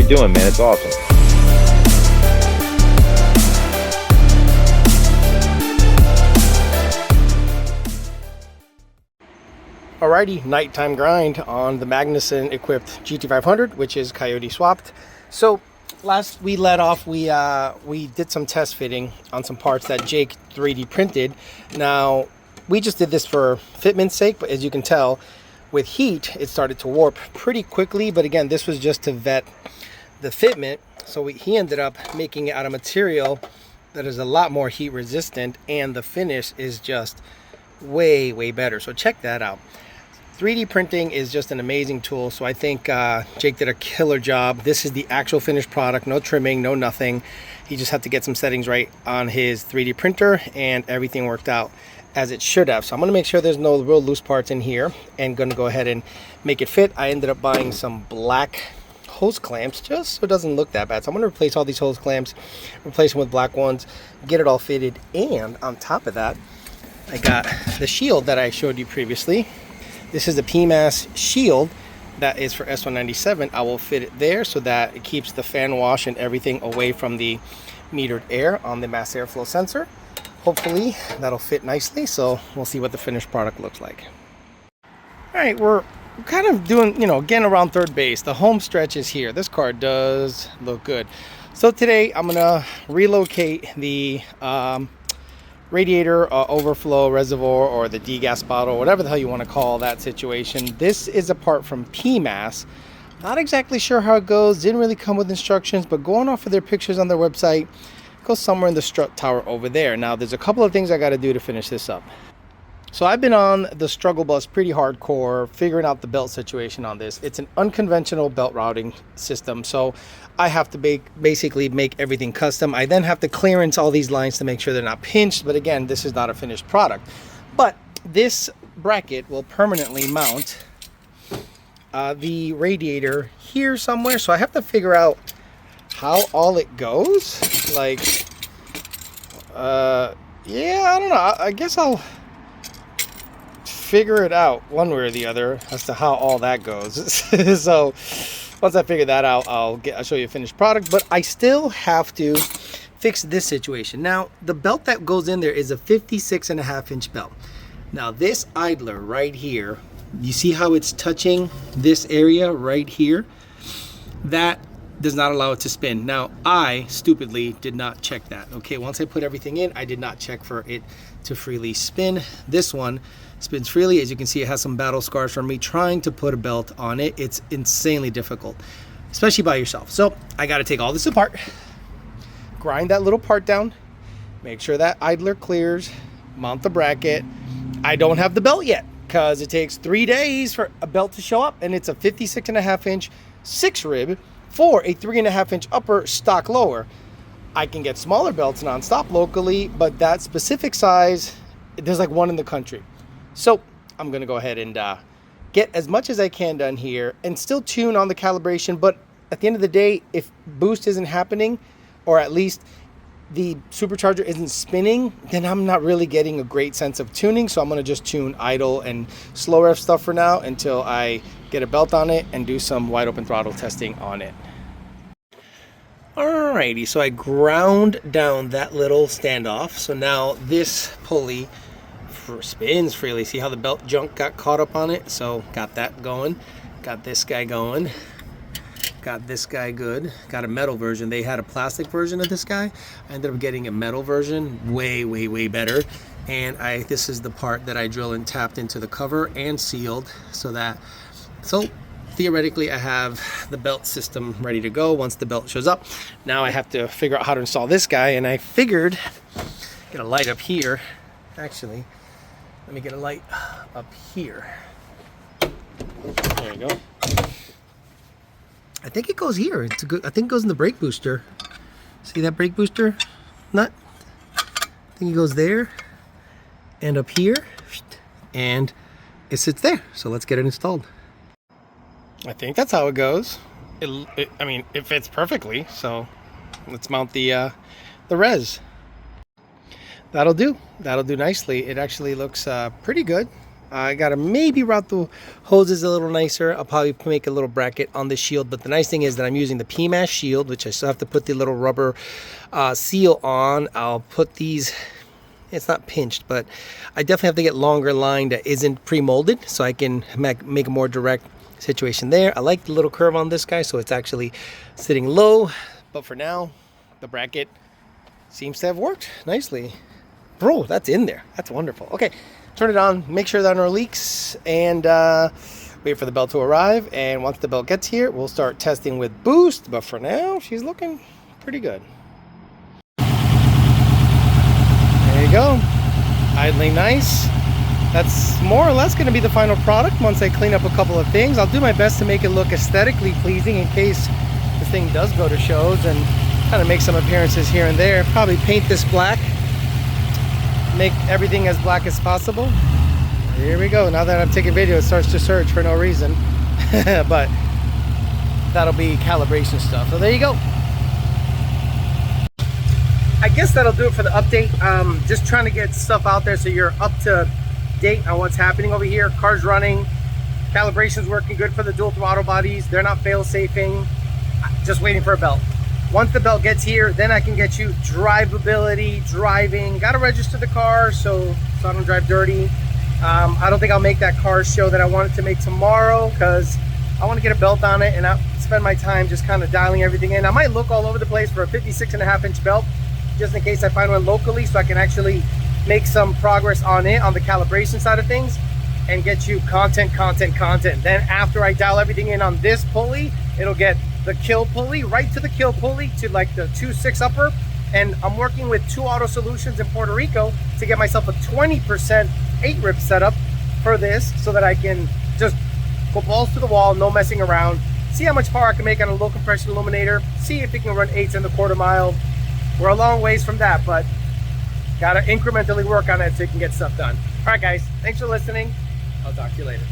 doing, man. It's awesome. Alrighty, nighttime grind on the Magnuson equipped GT500, which is Coyote Swapped. So last we let off, we did some test fitting on some parts that Jake 3D printed. Now we just did this for fitment's sake, but as you can tell, with heat it started to warp pretty quickly. But again, this was just to vet the fitment. So he ended up making it out of material that is a lot more heat resistant, and the finish is just way better. So check that out. 3D printing is just an amazing tool. So I think Jake did a killer job. This is the actual finished product, no trimming, no nothing. He just had to get some settings right on his 3D printer, and everything worked out as it should have. So I'm gonna make sure there's no real loose parts in here and gonna go ahead and make it fit. I ended up buying some black hose clamps just so it doesn't look that bad. So I'm gonna replace all these hose clamps, replace them with black ones, get it all fitted. And on top of that, I got the shield that I showed you previously. This is the PMAS shield that is for S197. I will fit it there so that it keeps the fan wash and everything away from the metered air on the mass airflow sensor. Hopefully that'll fit nicely, so we'll see what the finished product looks like. All right, we're kind of doing, getting around third base. The home stretch is here. This car does look good. So today I'm gonna relocate the radiator overflow reservoir, or the degas bottle, whatever the hell you want to call that situation. This is a part from PMAS. Not exactly sure how it goes, didn't really come with instructions, but going off of their pictures on their website, it goes somewhere in the strut tower over there. Now there's a couple of things I got to do to finish this up. So I've been on the struggle bus pretty hardcore figuring out the belt situation on this. It's an unconventional belt routing system, so I have to basically make everything custom. I then have to clearance all these lines to make sure they're not pinched, but again, this is not a finished product. But this bracket will permanently mount the radiator here somewhere, so I have to figure out how all it goes. Like, yeah, I don't know. I guess I'll figure it out one way or the other as to how all that goes. So once I figure that out, I'll show you a finished product. But I still have to fix this situation. Now the belt that goes in there is a 56.5-inch belt. Now this idler right here, you see how it's touching this area right here? That does not allow it to spin. Now I stupidly did not check that. Okay, once I put everything in, I did not check for it to freely spin. This one spins freely. As you can see, it has some battle scars from me trying to put a belt on it. It's insanely difficult, especially by yourself. So I got to take all this apart, grind that little part down, make sure that idler clears, mount the bracket. I don't have the belt yet because it takes 3 days for a belt to show up, and it's a 56.5-inch 6-rib for a 3.5-inch upper, stock lower. I can get smaller belts non-stop locally, but that specific size, there's like one in the country. So I'm gonna go ahead and get as much as I can done here and still tune on the calibration. But at the end of the day, if boost isn't happening, or at least the supercharger isn't spinning, then I'm not really getting a great sense of tuning. So I'm gonna just tune idle and slow rev stuff for now until I get a belt on it and do some wide open throttle testing on it. Alrighty, so I ground down that little standoff. So now this pulley spins freely. See how the belt junk got caught up on it? So got that going, got this guy going, got this guy good, got a metal version. They had a plastic version of this guy. I ended up getting a metal version, way better. And this is the part that I drill and tapped into the cover and sealed, so theoretically I have the belt system ready to go once the belt shows up. Now I have to figure out how to install this guy, and I figured get a light up here. Actually, let me get a light up here. There you go. I think it goes here. It's good. I think it goes in the brake booster. See that brake booster nut? I think it goes there and up here, and it sits there. So let's get it installed. I think that's how it goes. I mean, it fits perfectly. So let's mount the res. That'll do nicely. It actually looks pretty good. I gotta maybe route the hoses a little nicer. I'll probably make a little bracket on the shield, but the nice thing is that I'm using the PMAS shield, which I still have to put the little rubber seal on. I'll put these, it's not pinched, but I definitely have to get longer line that isn't pre-molded so I can make a more direct situation there. I like the little curve on this guy, so it's actually sitting low, but for now, the bracket seems to have worked nicely. Bro, that's in there. That's wonderful. Okay, turn it on, make sure there are no leaks, and wait for the belt to arrive. And once the belt gets here, we'll start testing with boost. But for now, she's looking pretty good. There you go. Idling nice. That's more or less going to be the final product once I clean up a couple of things. I'll do my best to make it look aesthetically pleasing in case this thing does go to shows and kind of make some appearances here and there. Probably paint this black. Make everything as black as possible. Here we go. Now that I'm taking video, it starts to search for no reason. But that'll be calibration stuff. So there you go. I guess that'll do it for the update. Just trying to get stuff out there so you're up to date on what's happening over here. Car's running. Calibration's working good for the dual throttle bodies. They're not fail-safing. Just waiting for a belt. Once the belt gets here, then I can get you drivability, driving. Got to register the car so I don't drive dirty. I don't think I'll make that car show that I wanted to make tomorrow because I want to get a belt on it and I spend my time just kind of dialing everything in. I might look all over the place for a 56.5-inch belt just in case I find one locally so I can actually make some progress on it on the calibration side of things and get you content. Then after I dial everything in on this pulley, it'll get the kill pulley right to the kill pulley to like the 2.6 upper, and I'm working with 2 Auto Solutions in Puerto Rico to get myself a 20% 8-rip setup for this so that I can just go balls to the wall, no messing around, see how much power I can make on a low compression illuminator, see if it can run 8s in the quarter mile. We're a long ways from that, but gotta incrementally work on it so you can get stuff done. All right guys, thanks for listening. I'll talk to you later.